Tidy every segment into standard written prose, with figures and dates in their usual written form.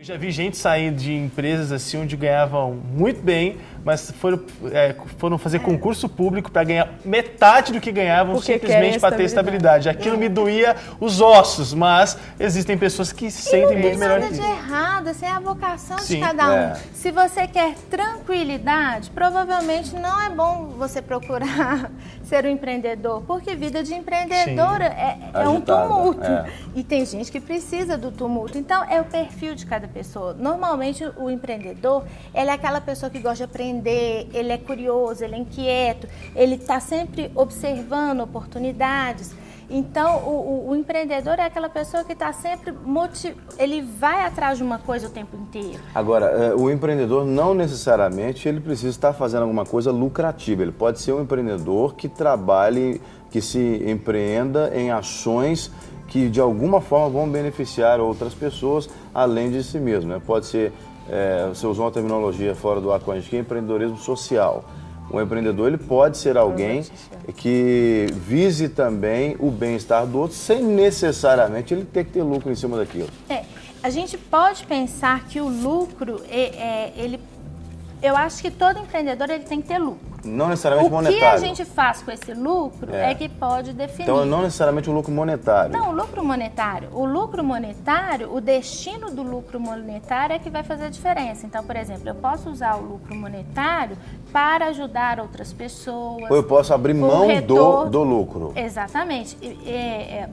Já vi gente sair de empresas assim onde ganhavam muito bem, mas foram fazer concurso público para ganhar metade do que ganhavam simplesmente para ter estabilidade. Aquilo me doía os ossos, mas existem pessoas que se sentem muito melhor que isso. Não tem nada de errado, essa é a vocação de cada um. Se você quer tranquilidade, provavelmente não é bom você procurar ser um empreendedor, porque vida de empreendedor é um tumulto. E tem gente que precisa do tumulto. Então, é o perfil de cada pessoa. Normalmente, o empreendedor, ele é aquela pessoa que gosta de aprender, ele é curioso, ele é inquieto, ele está sempre observando oportunidades. Então, o empreendedor é aquela pessoa que está sempre ele vai atrás de uma coisa o tempo inteiro. Agora, o empreendedor não necessariamente ele precisa estar fazendo alguma coisa lucrativa. Ele pode ser um empreendedor que trabalhe, que se empreenda em ações que de alguma forma vão beneficiar outras pessoas, além de si mesmo, né? Pode ser, você usou uma terminologia fora do ar com a gente, que é empreendedorismo social. O empreendedor ele pode ser alguém que vise também o bem-estar do outro, sem necessariamente ele ter que ter lucro em cima daquilo. A gente pode pensar que o lucro, eu acho que todo empreendedor ele tem que ter lucro. Não necessariamente monetário. O que a gente faz com esse lucro é que pode definir. Então, não necessariamente o lucro monetário. Não, o lucro monetário. O lucro monetário, o destino do lucro monetário é que vai fazer a diferença. Então, por exemplo, eu posso usar o lucro monetário para ajudar outras pessoas. Ou eu posso abrir mão do lucro. Exatamente.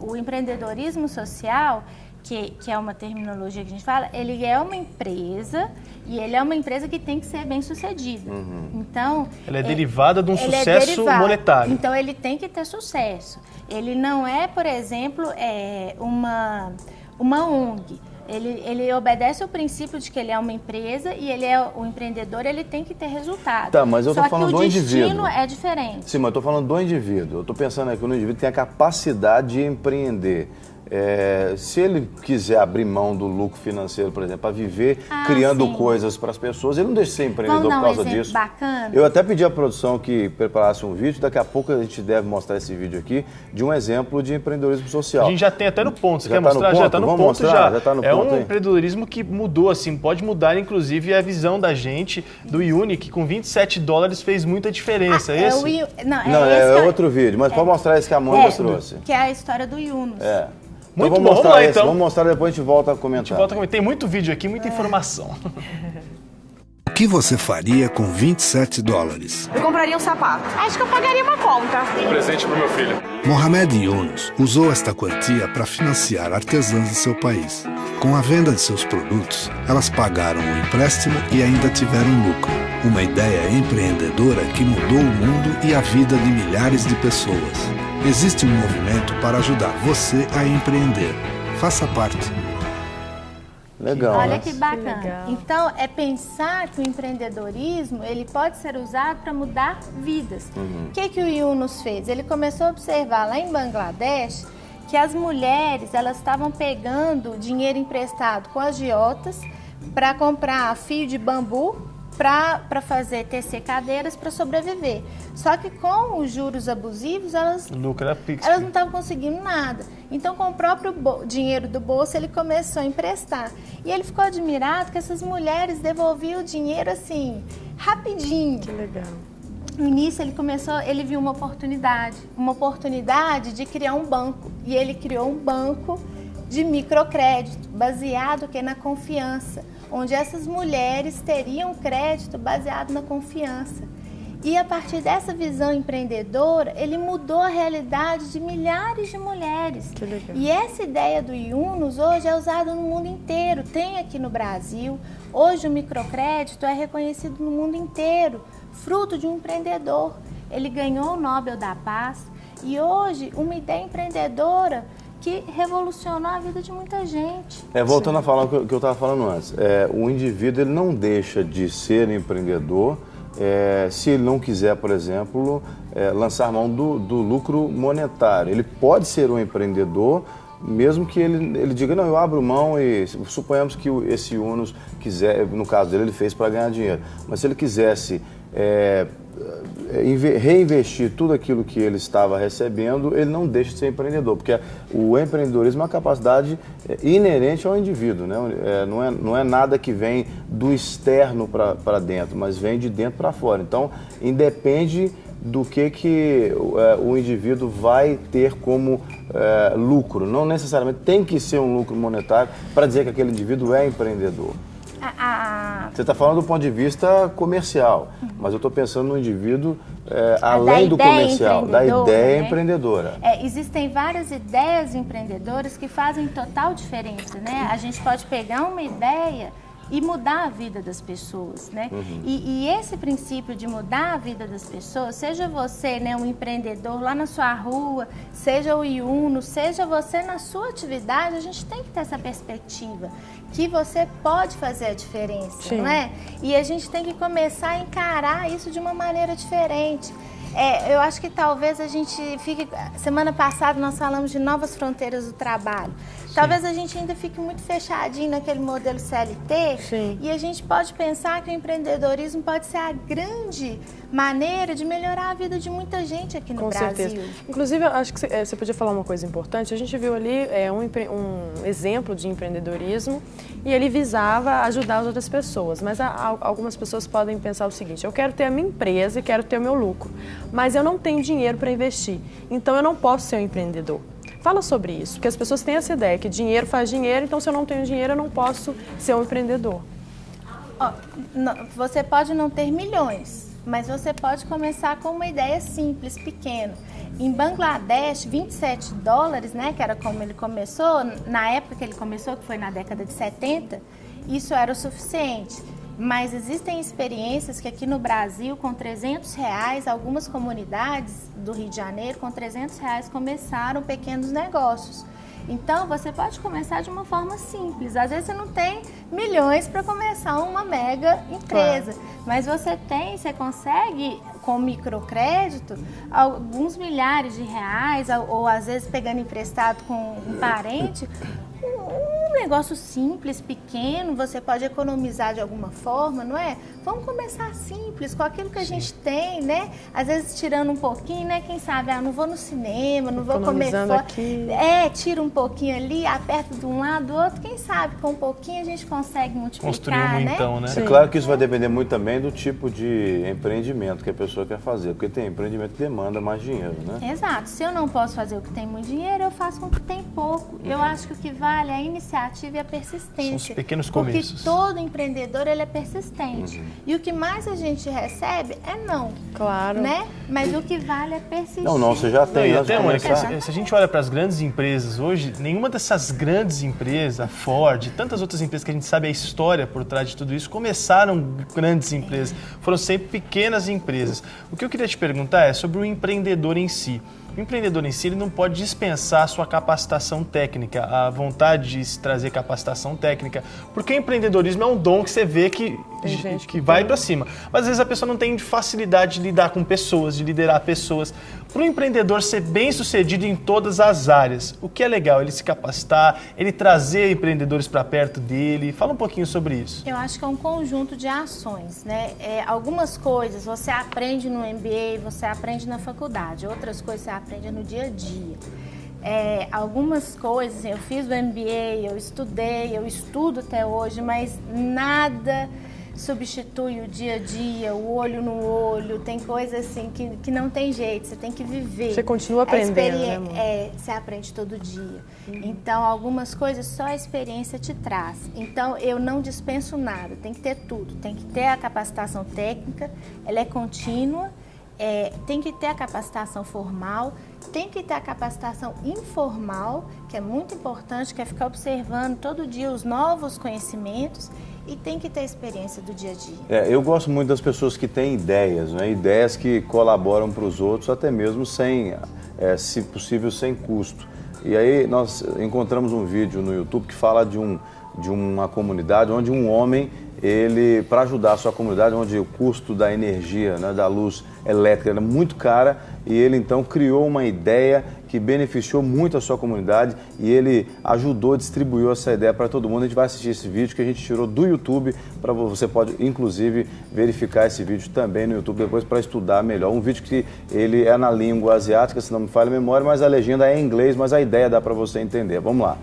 O empreendedorismo social, que é uma terminologia que a gente fala, ele é uma empresa e ele é uma empresa que tem que ser bem sucedida. Então, ela é derivada de um sucesso monetário. Então, ele tem que ter sucesso. Ele não é, por exemplo, uma ONG. Ele obedece o princípio de que ele é uma empresa e ele é o empreendedor, ele tem que ter resultado. Tá, mas eu tô falando do indivíduo. Só que o destino é diferente. Sim, mas eu tô falando do indivíduo. Eu tô pensando aqui no indivíduo que tem a capacidade de empreender. Se ele quiser abrir mão do lucro financeiro, por exemplo, para viver criando coisas para as pessoas, ele não deixa de ser empreendedor por causa disso. Bacana. Eu até pedi à produção que preparasse um vídeo, daqui a pouco a gente deve mostrar esse vídeo aqui, de um exemplo de empreendedorismo social. A gente já tem até no ponto, você quer mostrar? Já está no ponto já. É um empreendedorismo que mudou, assim, pode mudar inclusive a visão da gente, do Iuni, que com $27 fez muita diferença. É outro vídeo, mas pode mostrar esse que a Mônica trouxe. Que é a história do Yunus. Muito bom, vamos lá, então. Vamos mostrar, depois a gente volta a comentar. Tem muito vídeo aqui, muita informação. O que você faria com $27? Eu compraria um sapato. Acho que eu pagaria uma conta. Um presente pro meu filho. Mohamed Yunus usou esta quantia para financiar artesãs de seu país. Com a venda de seus produtos, elas pagaram o empréstimo e ainda tiveram lucro. Uma ideia empreendedora que mudou o mundo e a vida de milhares de pessoas. Existe um movimento para ajudar você a empreender. Faça parte. Legal. Olha que bacana. Legal. Então, é pensar que o empreendedorismo ele pode ser usado para mudar vidas. O que o Yunus fez? Ele começou a observar lá em Bangladesh que as mulheres elas estavam pegando dinheiro emprestado com agiotas para comprar fio de bambu para tecer cadeiras para sobreviver. Só que com os juros abusivos, elas não estavam conseguindo nada. Então, com o próprio dinheiro do bolso, ele começou a emprestar. E ele ficou admirado que essas mulheres devolviam o dinheiro assim, rapidinho. Que legal. No início, ele viu uma oportunidade de criar um banco. E ele criou um banco de microcrédito, baseado na confiança, onde essas mulheres teriam crédito baseado na confiança. E a partir dessa visão empreendedora, ele mudou a realidade de milhares de mulheres. Que legal. E essa ideia do Yunus hoje é usada no mundo inteiro, tem aqui no Brasil. Hoje o microcrédito é reconhecido no mundo inteiro, fruto de um empreendedor. Ele ganhou o Nobel da Paz e hoje uma ideia empreendedora que revolucionou a vida de muita gente. Voltando a falar o que eu estava falando antes, o indivíduo ele não deixa de ser empreendedor se ele não quiser, por exemplo, lançar mão do lucro monetário. Ele pode ser um empreendedor, mesmo que ele diga, não, eu abro mão e suponhamos que esse Yunus quiser, no caso dele, ele fez para ganhar dinheiro. Mas se ele quisesse reinvestir tudo aquilo que ele estava recebendo, ele não deixa de ser empreendedor, porque o empreendedorismo é uma capacidade inerente ao indivíduo, né? Não é nada que vem do externo para dentro, mas vem de dentro para fora. Então, independe do que o indivíduo vai ter como lucro. Não necessariamente tem que ser um lucro monetário para dizer que aquele indivíduo é empreendedor. Você está falando do ponto de vista comercial, mas eu estou pensando no indivíduo além do comercial, da ideia empreendedora. Existem várias ideias empreendedoras que fazem total diferença, né? A gente pode pegar uma ideia e mudar a vida das pessoas, né? E esse princípio de mudar a vida das pessoas, seja você, né, um empreendedor lá na sua rua, seja o IUNO, seja você na sua atividade, a gente tem que ter essa perspectiva que você pode fazer a diferença, não é? E a gente tem que começar a encarar isso de uma maneira diferente. Eu acho que talvez a gente fique... Semana passada nós falamos de novas fronteiras do trabalho. Sim. Talvez a gente ainda fique muito fechadinho naquele modelo CLT. Sim. E a gente pode pensar que o empreendedorismo pode ser a grande maneira de melhorar a vida de muita gente aqui no Brasil. Certeza. Inclusive, acho que você podia falar uma coisa importante. A gente viu ali um exemplo de empreendedorismo e ele visava ajudar as outras pessoas. Mas algumas pessoas podem pensar o seguinte: eu quero ter a minha empresa e quero ter o meu lucro, mas eu não tenho dinheiro para investir, então eu não posso ser um empreendedor. Fala sobre isso, porque as pessoas têm essa ideia que dinheiro faz dinheiro, então se eu não tenho dinheiro eu não posso ser um empreendedor. Você pode não ter milhões, mas você pode começar com uma ideia simples, pequena. Em Bangladesh, $27, né, que era como ele começou, na época que ele começou, que foi na década de 70, isso era o suficiente. Mas existem experiências que aqui no Brasil, com R$300, algumas comunidades do Rio de Janeiro, com R$300 começaram pequenos negócios. Então, você pode começar de uma forma simples. Às vezes você não tem milhões para começar uma mega empresa, mas você consegue, com microcrédito, alguns milhares de reais, ou às vezes pegando emprestado com um parente, um negócio simples, pequeno, você pode economizar de alguma forma, não é? Vamos começar simples, com aquilo que a gente tem, né? Às vezes tirando um pouquinho, né? Quem sabe, não vou no cinema, não vou comer fora. Aqui. Tira um pouquinho ali, aperta de um lado do outro, quem sabe com um pouquinho a gente consegue multiplicar, construir então, né? É claro que isso vai depender muito também do tipo de empreendimento que a pessoa quer fazer, porque tem empreendimento que demanda mais dinheiro, né? Exato. Se eu não posso fazer o que tem muito dinheiro, eu faço com o que tem pouco. Eu acho que o que vale é a iniciativa e a persistência. São os pequenos começos. Porque todo empreendedor, ele é persistente. E o que mais a gente recebe é não. Claro. Né? Mas o que vale é persistir. Não, você já tem. Se a gente olha para as grandes empresas hoje, nenhuma dessas grandes empresas, a Ford, tantas outras empresas que a gente sabe a história por trás de tudo isso, começaram grandes empresas. Foram sempre pequenas empresas. O que eu queria te perguntar é sobre o empreendedor em si. O empreendedor em si, ele não pode dispensar a sua capacitação técnica, a vontade de se trazer capacitação técnica, porque o empreendedorismo é um dom que você vê que vai para cima. Mas às vezes a pessoa não tem facilidade de lidar com pessoas, de liderar pessoas. Para o empreendedor ser bem sucedido em todas as áreas, o que é legal? Ele se capacitar, ele trazer empreendedores para perto dele. Fala um pouquinho sobre isso. Eu acho que é um conjunto de ações, né? Algumas coisas você aprende no MBA, você aprende na faculdade, outras coisas você aprende no dia a dia. Algumas coisas, eu fiz o MBA, eu estudei, eu estudo até hoje, mas nada substitui o dia a dia, o olho no olho. Tem coisas assim que não tem jeito, você tem que viver. Você continua aprendendo, né, amor? Você aprende todo dia. Então, algumas coisas só a experiência te traz. Então, eu não dispenso nada, tem que ter tudo. Tem que ter a capacitação técnica, ela é contínua. Tem que ter a capacitação formal, tem que ter a capacitação informal, que é muito importante, que é ficar observando todo dia os novos conhecimentos, e tem que ter a experiência do dia a dia. Eu gosto muito das pessoas que têm ideias, né? Ideias que colaboram para os outros, até mesmo sem, se possível, sem custo. E aí nós encontramos um vídeo no YouTube que fala de uma comunidade onde um homem, para ajudar a sua comunidade, onde o custo da energia, né, da luz elétrica era muito cara, e ele então criou uma ideia que beneficiou muito a sua comunidade e ele ajudou, distribuiu essa ideia para todo mundo. A gente vai assistir esse vídeo que a gente tirou do YouTube, para você pode inclusive verificar esse vídeo também no YouTube depois para estudar melhor. Um vídeo que ele é na língua asiática, se não me falha a memória, mas a legenda é em inglês, mas a ideia dá para você entender. Vamos lá.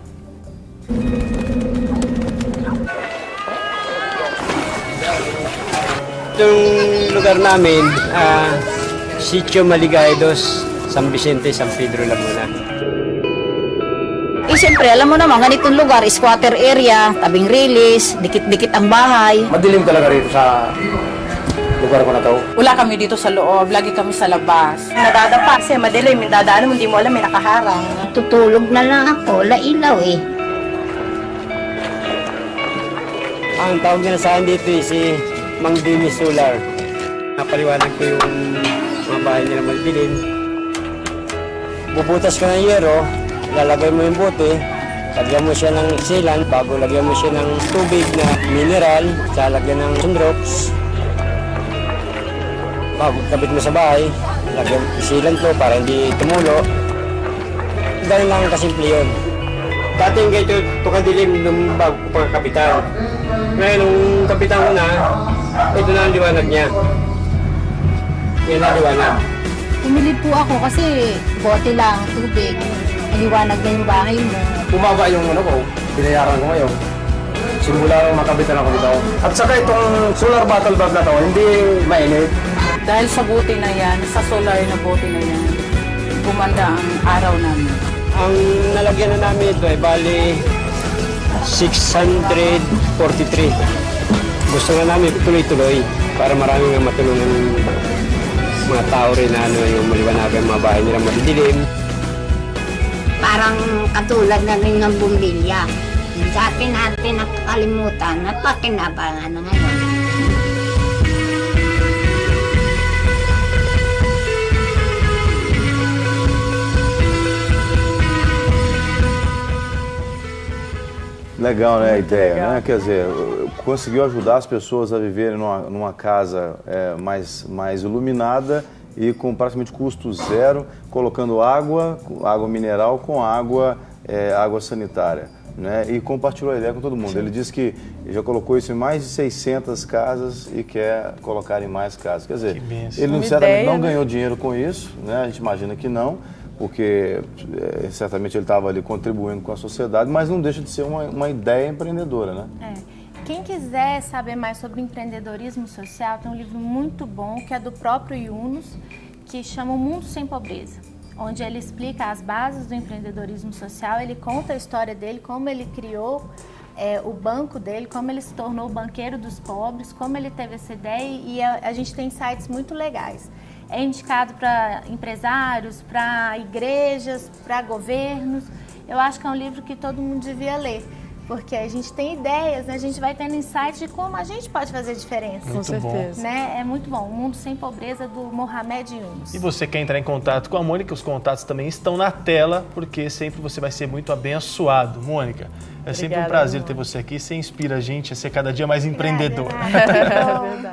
Itong lugar namin, Sitio Maligay Dos, San Vicente, San Pedro, Laguna. Siyempre, alam mo naman, ganitong lugar, squatter area, tabing release, dikit-dikit ang bahay. Madilim talaga rito sa lugar ko na to. Wala kami dito sa loob, lagi kami sa labas. Nadadapa kasi madilim, dadaan mo, hindi mo alam, may nakaharang. Tutulog na lang ako, lailaw eh. Ang tawag na sa akin dito si Mang Dini Solar. Napaliwanag ko yung mga bahay nila madilim. Bubutas ka ng yero, lalagay mo yung bote, lagyan mo siya ng sealant, bago lagyan mo siya ng tubig na mineral, lagyan ng sunrox. Bago kabit mo sa bahay, lagyan sealant mo para hindi tumulo. Ganun lang kasimple yun. Dati yung ganito, ito kadilim nung bago ko pagkapitan. Ngayon, nung kapitan ko na, ito na ang liwanag niya. Yan ang liwanag. Pumili po ako kasi bote lang, tubig. Liwanag na yung bahay mo. Bumaba yung ko, binayaran ko ngayon. Simula nung makabitan ako dito. At saka itong solar bottle bulb na to, hindi mainit. Dahil sa bote na yan, sa solar na bote na yan, gumanda ang araw namin. Ang nalagyan na namin ito ay bali 643. Gusto nga namin tuloy-tuloy para marami nga matulungan mga tao rin na yung maliwanagan mga bahay nila madidilim. Parang katulad na rin ng bumbilya. Dati natin nakakalimutan at pakinabangan na ngayon. Legal, né, a ideia, né? Quer dizer, conseguiu ajudar as pessoas a viverem numa casa mais iluminada e com praticamente custo zero, colocando água mineral com água sanitária, né? E compartilhou a ideia com todo mundo. Ele disse que já colocou isso em mais de 600 casas e quer colocar em mais casas. Quer dizer, ele não ganhou dinheiro com isso, né? A gente imagina que não, porque certamente ele estava ali contribuindo com a sociedade, mas não deixa de ser uma ideia empreendedora, né? Quem quiser saber mais sobre empreendedorismo social, tem um livro muito bom, que é do próprio Yunus, que chama O Mundo Sem Pobreza, onde ele explica as bases do empreendedorismo social, ele conta a história dele, como ele criou o banco dele, como ele se tornou o banqueiro dos pobres, como ele teve essa ideia, e a gente tem sites muito legais. É indicado para empresários, para igrejas, para governos. Eu acho que é um livro que todo mundo devia ler, porque a gente tem ideias, né? A gente vai tendo insights de como a gente pode fazer diferença. Com certeza. Né? É muito bom. O Mundo Sem Pobreza, do Mohamed Yunus. E você quer entrar em contato com a Mônica, os contatos também estão na tela, porque sempre você vai ser muito abençoado. Mônica, é sempre um prazer ter você aqui. Você inspira a gente a ser cada dia mais empreendedor. É verdade.